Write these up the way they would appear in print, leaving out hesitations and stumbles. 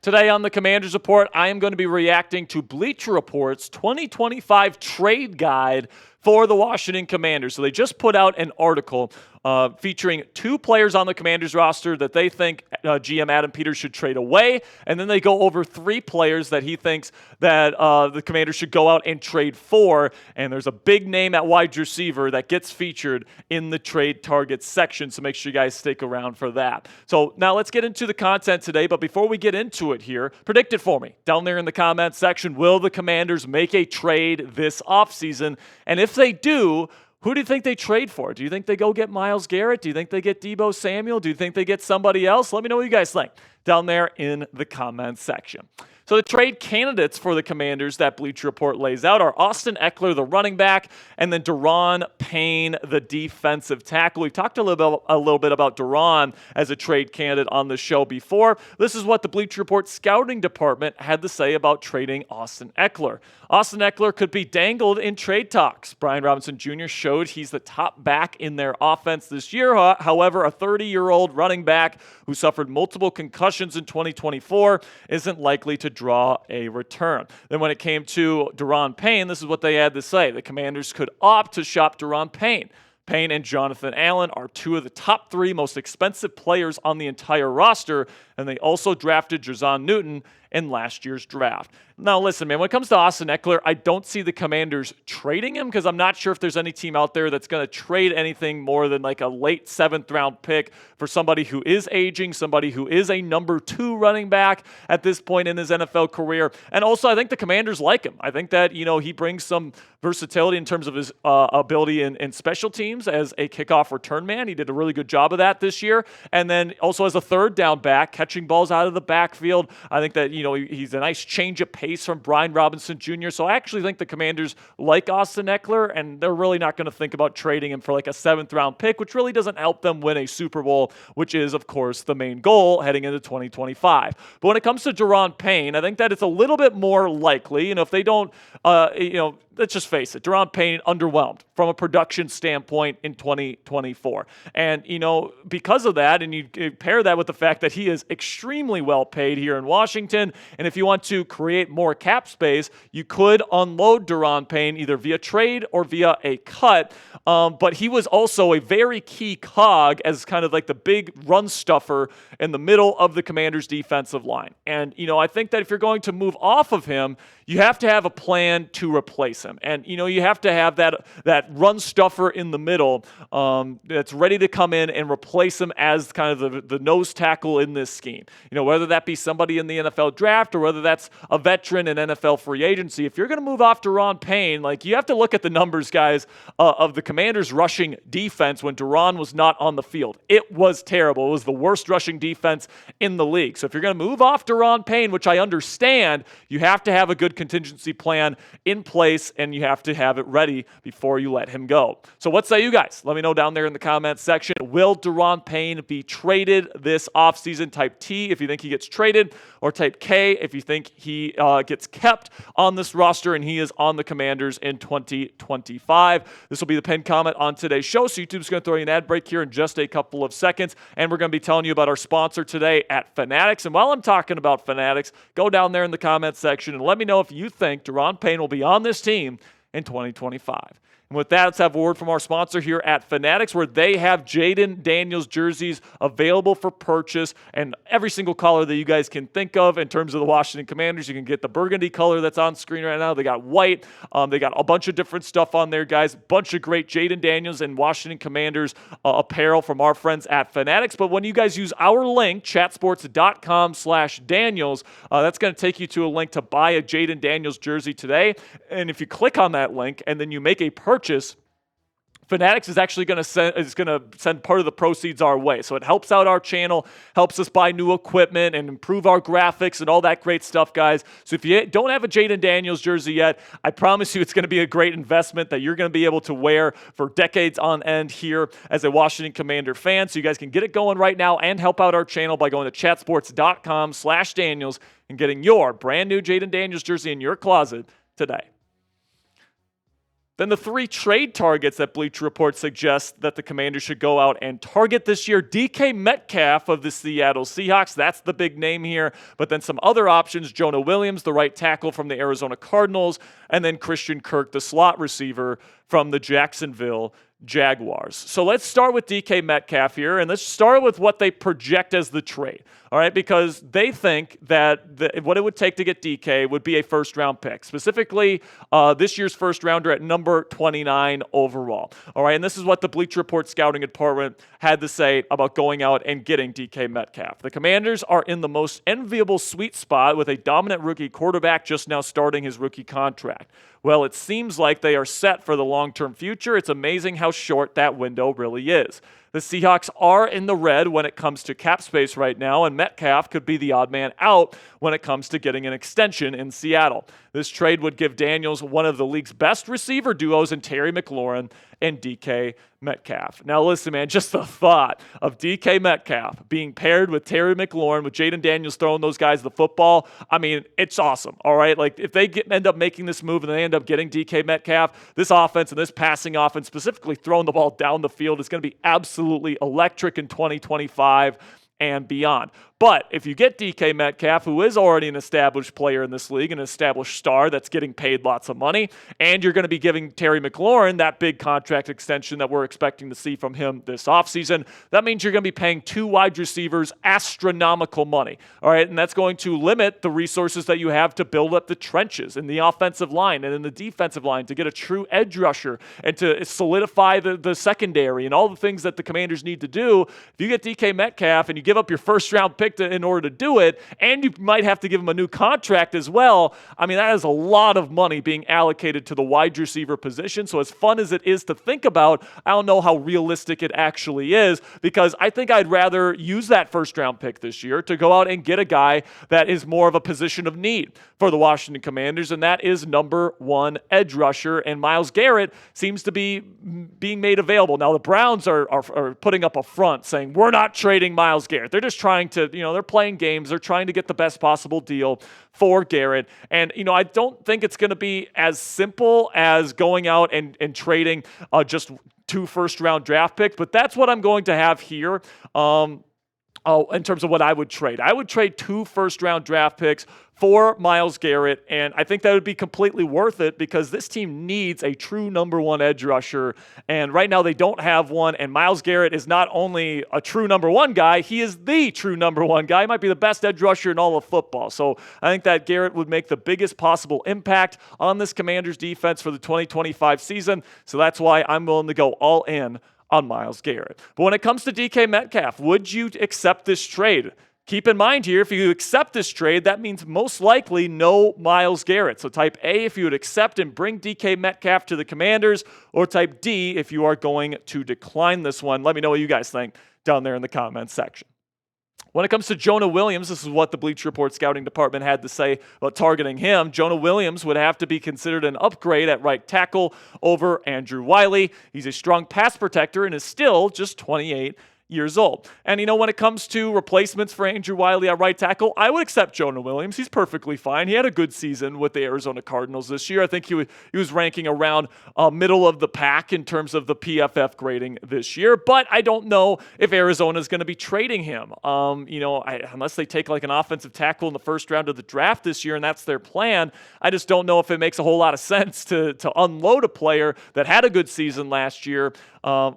Today on the Commanders Report, I am going to be reacting to Bleacher Report's 2025 trade guide for the Washington Commanders. So they just put out an article featuring 2 players on the Commanders roster that they think GM Adam Peters should trade away, and then they go over 3 players that he thinks that the Commanders should go out and trade for, and there's a big name at wide receiver that gets featured in the trade targets section, so make sure you guys stick around for that. So now let's get into the content today, but before we get into it here, predict it for me down there in the comments section. Will the Commanders make a trade this offseason? And if they do, who do you think they trade for? Do you think they go get Myles Garrett? Do you think they get Deebo Samuel? Do you think they get somebody else? Let me know what you guys think down there in the comments section. So the trade candidates for the Commanders that Bleacher Report lays out are Austin Ekeler, the running back, and then Daron Payne, the defensive tackle. We've talked a little bit about Daron as a trade candidate on the show before. This is what the Bleacher Report scouting department had to say about trading Austin Ekeler. Austin Ekeler could be dangled in trade talks. Brian Robinson Jr. showed he's the top back in their offense this year. However, a 30-year-old running back who suffered multiple concussions in 2024 isn't likely to draw a return. Then when it came to Daron Payne, this is what they had to say. The Commanders could opt to shop Daron Payne. Payne and Jonathan Allen are 2 of the top 3 most expensive players on the entire roster, and they also drafted Jazon Newton in last year's draft. Now, listen, man, when it comes to Austin Ekeler, I don't see the Commanders trading him because I'm not sure if there's any team out there that's going to trade anything more than like a late 7th-round pick for somebody who is aging, somebody who is a number 2 running back at this point in his NFL career. And also, I think the Commanders like him. I think that, he brings some versatility in terms of his ability in special teams as a kickoff return man. He did a really good job of that this year. And then also as a 3rd down back, catching balls out of the backfield. I think that, he's a nice change of pace from Brian Robinson Jr. So I actually think the Commanders like Austin Ekeler, and they're really not going to think about trading him for like a 7th-round pick, which really doesn't help them win a Super Bowl, which is, of course, the main goal heading into 2025. But when it comes to Daron Payne, I think that it's a little bit more likely, if they don't, let's just face it, Daron Payne underwhelmed from a production standpoint in 2024. And, because of that, and you pair that with the fact that he is extremely well paid here in Washington, and if you want to create more cap space, you could unload Daron Payne either via trade or via a cut. But he was also a very key cog as kind of like the big run stuffer in the middle of the Commanders' defensive line. And, I think that if you're going to move off of him, you have to have a plan to replace him. And, you have to have that run stuffer in the middle that's ready to come in and replace him as kind of the nose tackle in this scheme. Whether that be somebody in the NFL draft or whether that's a veteran in NFL free agency. If you're going to move off Daron Payne, you have to look at the numbers, guys, of the Commanders' rushing defense when Daron was not on the field. It was terrible. It was the worst rushing defense in the league. So if you're going to move off Daron Payne, which I understand, you have to have a good contingency plan in place, and you have to have it ready before you let him go. So what say you guys? Let me know down there in the comments section. Will Daron Payne be traded this offseason? Type T if you think he gets traded, or type K if you think he gets kept on this roster and he is on the Commanders in 2025. This will be the pinned comment on today's show, so YouTube's going to throw you an ad break here in just a couple of seconds, and we're going to be telling you about our sponsor today at Fanatics. And while I'm talking about Fanatics, go down there in the comments section and let me know if you think Daron Payne will be on this team in 2025. And with that, let's have a word from our sponsor here at Fanatics, where they have Jaden Daniels jerseys available for purchase, and every single color that you guys can think of in terms of the Washington Commanders. You can get the burgundy color that's on screen right now. They got white. They got a bunch of different stuff on there, guys. Bunch of great Jaden Daniels and Washington Commanders apparel from our friends at Fanatics. But when you guys use our link, chatsports.com/Daniels, that's going to take you to a link to buy a Jaden Daniels jersey today. And if you click on that link and then you make a purchase, Fanatics is actually going to send part of the proceeds our way. So it helps out our channel, helps us buy new equipment and improve our graphics and all that great stuff, guys. So if you don't have a Jaden Daniels jersey yet, I promise you it's going to be a great investment that you're going to be able to wear for decades on end here as a Washington Commander fan. So you guys can get it going right now and help out our channel by going to chatsports.com/Daniels and getting your brand new Jaden Daniels jersey in your closet today. Then the 3 trade targets that Bleacher Report suggests that the Commanders should go out and target this year. DK Metcalf of the Seattle Seahawks, that's the big name here. But then some other options, Jonah Williams, the right tackle from the Arizona Cardinals, and then Christian Kirk, the slot receiver from the Jacksonville Jaguars. So let's start with DK Metcalf here, and let's start with what they project as the trade. All right, because they think that what it would take to get DK would be a first-round pick, specifically this year's first-rounder at number 29 overall. All right, and this is what the Bleacher Report scouting department had to say about going out and getting DK Metcalf. The Commanders are in the most enviable sweet spot with a dominant rookie quarterback just now starting his rookie contract. Well, it seems like they are set for the long-term future. It's amazing how short that window really is. The Seahawks are in the red when it comes to cap space right now, and Metcalf could be the odd man out when it comes to getting an extension in Seattle. This trade would give Daniels one of the league's best receiver duos in Terry McLaurin and DK Metcalf. Now listen, man, just the thought of DK Metcalf being paired with Terry McLaurin, with Jaden Daniels throwing those guys the football, I mean, it's awesome, all right? Like, if they end up making this move and they end up getting DK Metcalf, this offense and this passing offense, specifically throwing the ball down the field, is going to be absolutely electric in 2025 and beyond. But if you get DK Metcalf, who is already an established player in this league, an established star that's getting paid lots of money, and you're going to be giving Terry McLaurin that big contract extension that we're expecting to see from him this offseason, that means you're going to be paying 2 wide receivers astronomical money. All right, and that's going to limit the resources that you have to build up the trenches in the offensive line and in the defensive line to get a true edge rusher and to solidify the secondary and all the things that the Commanders need to do. If you get DK Metcalf and you give up your first-round pick in order to do it, and you might have to give him a new contract as well, I mean, that is a lot of money being allocated to the wide receiver position. So as fun as it is to think about, I don't know how realistic it actually is, because I think I'd rather use that first-round pick this year to go out and get a guy that is more of a position of need for the Washington Commanders, and that is number 1 edge rusher, and Myles Garrett seems to be being made available. Now, the Browns are putting up a front saying, we're not trading Myles Garrett. They're just trying to, they're playing games. They're trying to get the best possible deal for Garrett. And, I don't think it's going to be as simple as going out and trading just 2 first-round draft picks, but that's what I'm going to have here. In terms of what I would trade. I would trade 2 first-round draft picks for Myles Garrett, and I think that would be completely worth it because this team needs a true number 1 edge rusher, and right now they don't have one, and Myles Garrett is not only a true number 1 guy, he is the true number 1 guy. He might be the best edge rusher in all of football, so I think that Garrett would make the biggest possible impact on this Commanders defense for the 2025 season, so that's why I'm willing to go all in on Myles Garrett. But when it comes to DK Metcalf, would you accept this trade? Keep in mind here, if you accept this trade, that means most likely no Myles Garrett. So type A if you would accept and bring DK Metcalf to the Commanders, or type D if you are going to decline this one. Let me know what you guys think down there in the comments section. When it comes to Jonah Williams, this is what the Bleacher Report scouting department had to say about targeting him. Jonah Williams would have to be considered an upgrade at right tackle over Andrew Wiley. He's a strong pass protector and is still just 28 years old. And, when it comes to replacements for Andrew Wiley at right tackle, I would accept Jonah Williams. He's perfectly fine. He had a good season with the Arizona Cardinals this year. I think he was ranking around middle of the pack in terms of the PFF grading this year. But I don't know if Arizona is going to be trading him. Unless they take like an offensive tackle in the first round of the draft this year, and that's their plan, I just don't know if it makes a whole lot of sense to unload a player that had a good season last year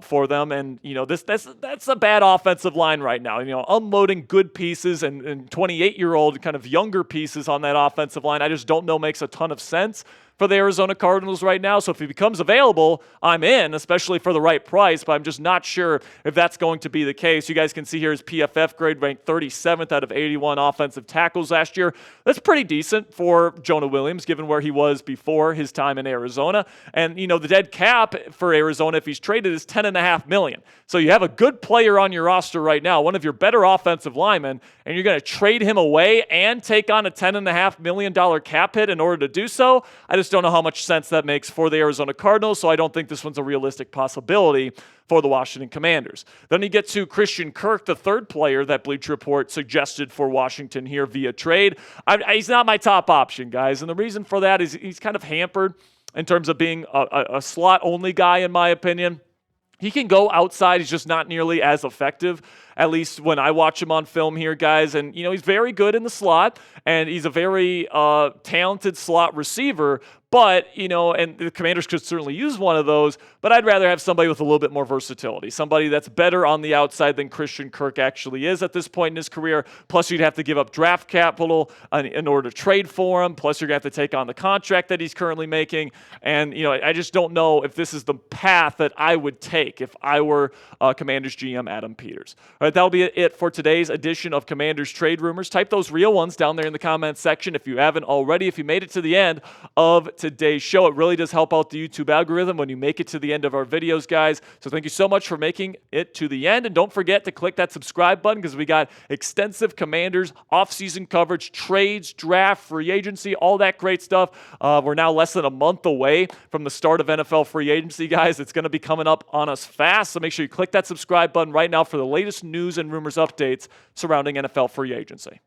for them. And, that's a bad offensive line right now. Unloading good pieces and 28-year-old kind of younger pieces on that offensive line, I just don't know makes a ton of sense for the Arizona Cardinals right now. So if he becomes available, I'm in, especially for the right price, but I'm just not sure if that's going to be the case. You guys can see here his PFF grade ranked 37th out of 81 offensive tackles last year. That's pretty decent for Jonah Williams, given where he was before his time in Arizona. And, the dead cap for Arizona, if he's traded, is $10.5 million. So you have a good player on your roster right now, one of your better offensive linemen, and you're going to trade him away and take on a $10.5 million cap hit in order to do so. I just don't know how much sense that makes for the Arizona Cardinals, so I don't think this one's a realistic possibility for the Washington Commanders. Then you get to Christian Kirk, the 3rd player that Bleacher Report suggested for Washington here via trade. He's not my top option, guys, and the reason for that is he's kind of hampered in terms of being a slot-only guy, in my opinion. He can go outside. He's just not nearly as effective, at least when I watch him on film here, guys. And, he's very good in the slot, and he's a very talented slot receiver. But, and the Commanders could certainly use one of those, but I'd rather have somebody with a little bit more versatility, somebody that's better on the outside than Christian Kirk actually is at this point in his career. Plus, you'd have to give up draft capital in order to trade for him. Plus, you're going to have to take on the contract that he's currently making. And, I just don't know if this is the path that I would take if I were Commanders GM Adam Peters. All right, that'll be it for today's edition of Commanders Trade Rumors. Type those real ones down there in the comments section if you haven't already. If you made it to the end of today's show, it really does help out the YouTube algorithm when you make it to the end of our videos, guys. So thank you so much for making it to the end. And don't forget to click that subscribe button because we got extensive Commanders offseason coverage, trades, draft, free agency, all that great stuff. We're now less than a month away from the start of NFL free agency, guys. It's going to be coming up on us fast. So make sure you click that subscribe button right now for the latest news and rumors updates surrounding NFL free agency.